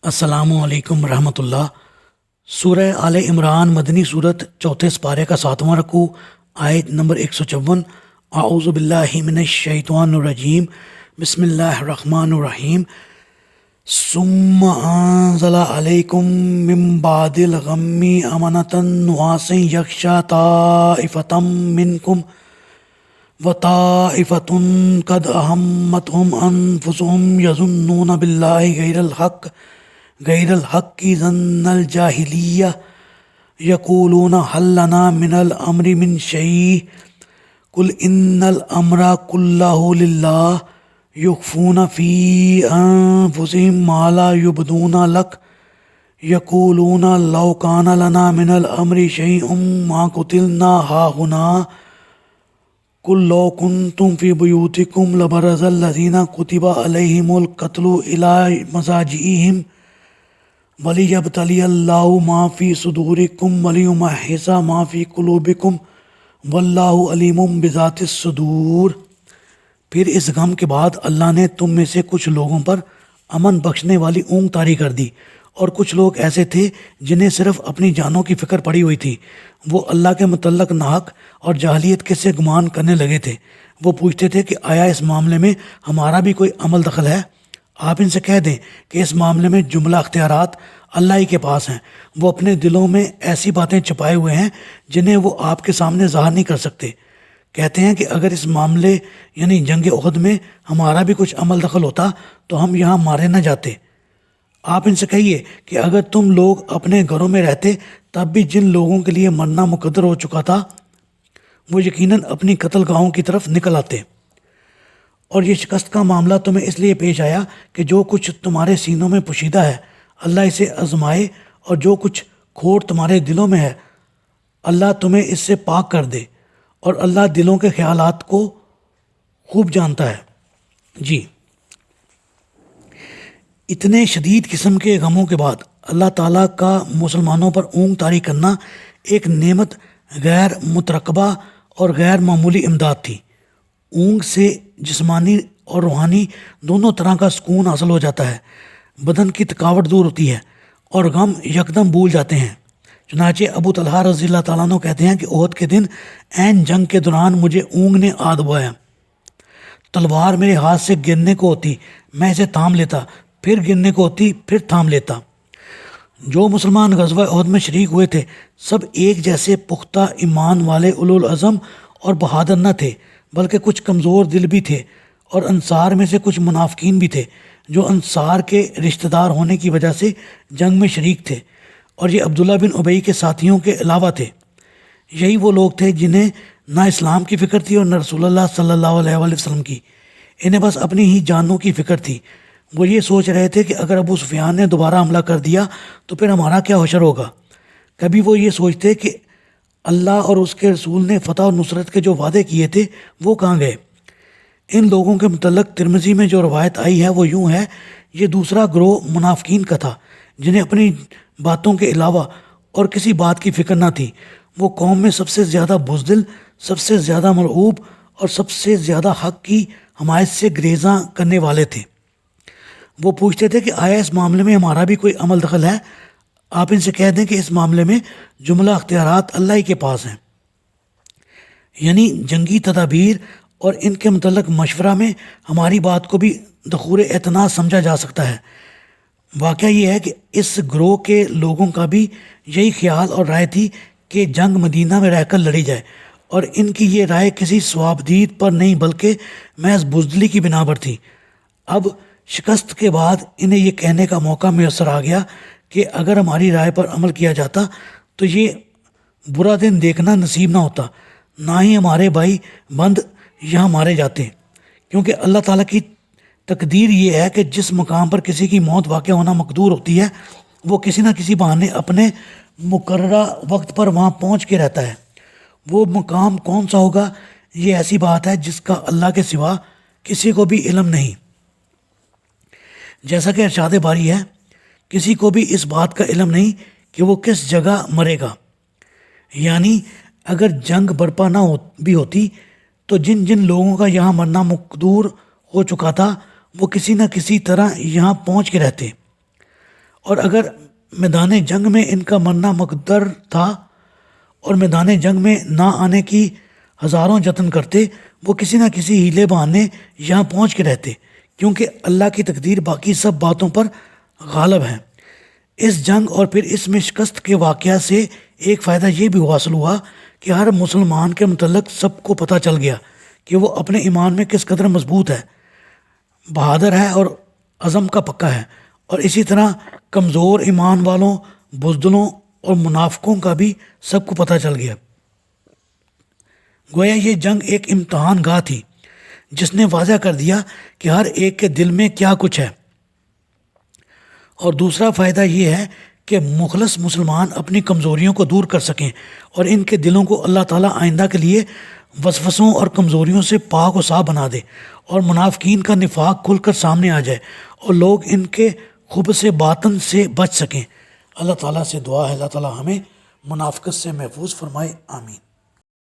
السلام علیکم ورحمۃ اللہ۔ سورہ آل عمران مدنی صورت چوتھے سپارے کا 7واں رکوع، آیت نمبر 154۔ اعوذ باللہ من الشیطان الرجیم، بسم اللہ الرحمن الرحیم۔ ثم انزل علیکم من بعد الغم امنة نعاسا یغشی طائفة منکم وطائفة قد أهمتهم أنفسهم يظنون بالله غير الحق ظن الجاهلية يقولون هل لنا من الأمر من شيء قل إن الأمر كله لله يخفون في أنفسهم ما لا يبدون لك يقولون لو كان لنا من الأمر شيء ما قتلنا هاهنا قل لو كنتم في بيوتكم لبرز الذين كتب عليهم القتل إلى مضاجعهم وَلِيَبْتَلِيَ اللَّهُ مَا فِي صُدُورِكُمْ وَلِيُمَحِّصَ مَا فِي قُلُوبِكُمْ وَاللَّهُ عَلِيمٌ بِذَاتِ الصُّدُورِ۔ پھر اس غم کے بعد اللہ نے تم میں سے کچھ لوگوں پر امن بخشنے والی اونگ طاری کر دی، اور کچھ لوگ ایسے تھے جنہیں صرف اپنی جانوں کی فکر پڑی ہوئی تھی۔ وہ اللہ کے متعلق ناحق اور جاہلیت کے سے گمان کرنے لگے تھے۔ وہ پوچھتے تھے کہ آیا اس معاملے میں ہمارا بھی کوئی عمل دخل ہے؟ آپ ان سے کہہ دیں کہ اس معاملے میں جملہ اختیارات اللہ ہی کے پاس ہیں۔ وہ اپنے دلوں میں ایسی باتیں چھپائے ہوئے ہیں جنہیں وہ آپ کے سامنے ظاہر نہیں کر سکتے۔ کہتے ہیں کہ اگر اس معاملے یعنی جنگ احد میں ہمارا بھی کچھ عمل دخل ہوتا تو ہم یہاں مارے نہ جاتے۔ آپ ان سے کہیے کہ اگر تم لوگ اپنے گھروں میں رہتے تب بھی جن لوگوں کے لیے مرنا مقدر ہو چکا تھا وہ یقیناً اپنی قتل گاہوں کی طرف نکل آتے، اور یہ شکست کا معاملہ تمہیں اس لیے پیش آیا کہ جو کچھ تمہارے سینوں میں پوشیدہ ہے اللہ اسے آزمائے، اور جو کچھ کھوٹ تمہارے دلوں میں ہے اللہ تمہیں اس سے پاک کر دے، اور اللہ دلوں کے خیالات کو خوب جانتا ہے۔ جی، اتنے شدید قسم کے غموں کے بعد اللہ تعالیٰ کا مسلمانوں پر اونگ طاری کرنا ایک نعمت غیر مترقبہ اور غیر معمولی امداد تھی۔ اونگ سے جسمانی اور روحانی دونوں طرح کا سکون حاصل ہو جاتا ہے، بدن کی تھکاوٹ دور ہوتی ہے اور غم یکدم بھول جاتے ہیں۔ چنانچہ ابو طلحہ رضی اللہ تعالیٰ عنہ کہتے ہیں کہ احد کے دن عین جنگ کے دوران مجھے اونگ نے آ دبایا، تلوار میرے ہاتھ سے گرنے کو ہوتی میں اسے تھام لیتا، پھر گرنے کو ہوتی پھر تھام لیتا۔ جو مسلمان غزوہ احد میں شریک ہوئے تھے سب ایک جیسے پختہ ایمان والے اولو العزم اور بہادر نہ تھے، بلکہ کچھ کمزور دل بھی تھے، اور انصار میں سے کچھ منافقین بھی تھے جو انصار کے رشتہ دار ہونے کی وجہ سے جنگ میں شریک تھے، اور یہ عبداللہ بن ابی کے ساتھیوں کے علاوہ تھے۔ یہی وہ لوگ تھے جنہیں نہ اسلام کی فکر تھی اور نہ رسول اللہ صلی اللہ علیہ وآلہ وسلم کی، انہیں بس اپنی ہی جانوں کی فکر تھی۔ وہ یہ سوچ رہے تھے کہ اگر ابو سفیان نے دوبارہ حملہ کر دیا تو پھر ہمارا کیا حشر ہوگا۔ کبھی وہ یہ سوچتے کہ اللہ اور اس کے رسول نے فتح اور نصرت کے جو وعدے کیے تھے وہ کہاں گئے۔ ان لوگوں کے متعلق ترمذی میں جو روایت آئی ہے وہ یوں ہے، یہ دوسرا گروہ منافقین کا تھا جنہیں اپنی باتوں کے علاوہ اور کسی بات کی فکر نہ تھی۔ وہ قوم میں سب سے زیادہ بزدل، سب سے زیادہ مرعوب اور سب سے زیادہ حق کی حمایت سے گریزاں کرنے والے تھے۔ وہ پوچھتے تھے کہ آیا اس معاملے میں ہمارا بھی کوئی عمل دخل ہے؟ آپ ان سے کہہ دیں کہ اس معاملے میں جملہ اختیارات اللہ ہی کے پاس ہیں، یعنی جنگی تدابیر اور ان کے متعلق مشورہ میں ہماری بات کو بھی دخور اعتنا سمجھا جا سکتا ہے۔ واقعہ یہ ہے کہ اس گروہ کے لوگوں کا بھی یہی خیال اور رائے تھی کہ جنگ مدینہ میں رہ کر لڑی جائے، اور ان کی یہ رائے کسی ثوابدید پر نہیں بلکہ محض بزدلی کی بنا پر تھی۔ اب شکست کے بعد انہیں یہ کہنے کا موقع میسر آ گیا کہ اگر ہماری رائے پر عمل کیا جاتا تو یہ برا دن دیکھنا نصیب نہ ہوتا، نہ ہی ہمارے بھائی بند یہاں مارے جاتے، کیونکہ اللہ تعالیٰ کی تقدیر یہ ہے کہ جس مقام پر کسی کی موت واقع ہونا مقدور ہوتی ہے وہ کسی نہ کسی بہانے اپنے مقررہ وقت پر وہاں پہنچ کے رہتا ہے۔ وہ مقام کون سا ہوگا، یہ ایسی بات ہے جس کا اللہ کے سوا کسی کو بھی علم نہیں۔ جیسا کہ ارشاد باری ہے، کسی کو بھی اس بات کا علم نہیں کہ وہ کس جگہ مرے گا۔ یعنی اگر جنگ برپا نہ بھی ہوتی تو جن جن لوگوں کا یہاں مرنا مقدور ہو چکا تھا وہ کسی نہ کسی طرح یہاں پہنچ کے رہتے، اور اگر میدان جنگ میں ان کا مرنا مقدر تھا اور میدان جنگ میں نہ آنے کی ہزاروں جتن کرتے، وہ کسی نہ کسی ہیلے بہانے یہاں پہنچ کے رہتے، کیونکہ اللہ کی تقدیر باقی سب باتوں پر غالب ہے۔ اس جنگ اور پھر اس میں شکست کے واقعہ سے ایک فائدہ یہ بھی حاصل ہوا کہ ہر مسلمان کے متعلق سب کو پتہ چل گیا کہ وہ اپنے ایمان میں کس قدر مضبوط ہے، بہادر ہے اور عزم کا پکا ہے، اور اسی طرح کمزور ایمان والوں، بزدلوں اور منافقوں کا بھی سب کو پتہ چل گیا۔ گویا یہ جنگ ایک امتحان گاہ تھی جس نے واضح کر دیا کہ ہر ایک کے دل میں کیا کچھ ہے۔ اور دوسرا فائدہ یہ ہے کہ مخلص مسلمان اپنی کمزوریوں کو دور کر سکیں اور ان کے دلوں کو اللہ تعالیٰ آئندہ کے لیے وسوسوں اور کمزوریوں سے پاک و صاف بنا دے، اور منافقین کا نفاق کھل کر سامنے آ جائے اور لوگ ان کے خبث باطن سے بچ سکیں۔ اللہ تعالیٰ سے دعا ہے اللہ تعالیٰ ہمیں منافقت سے محفوظ فرمائے، آمین۔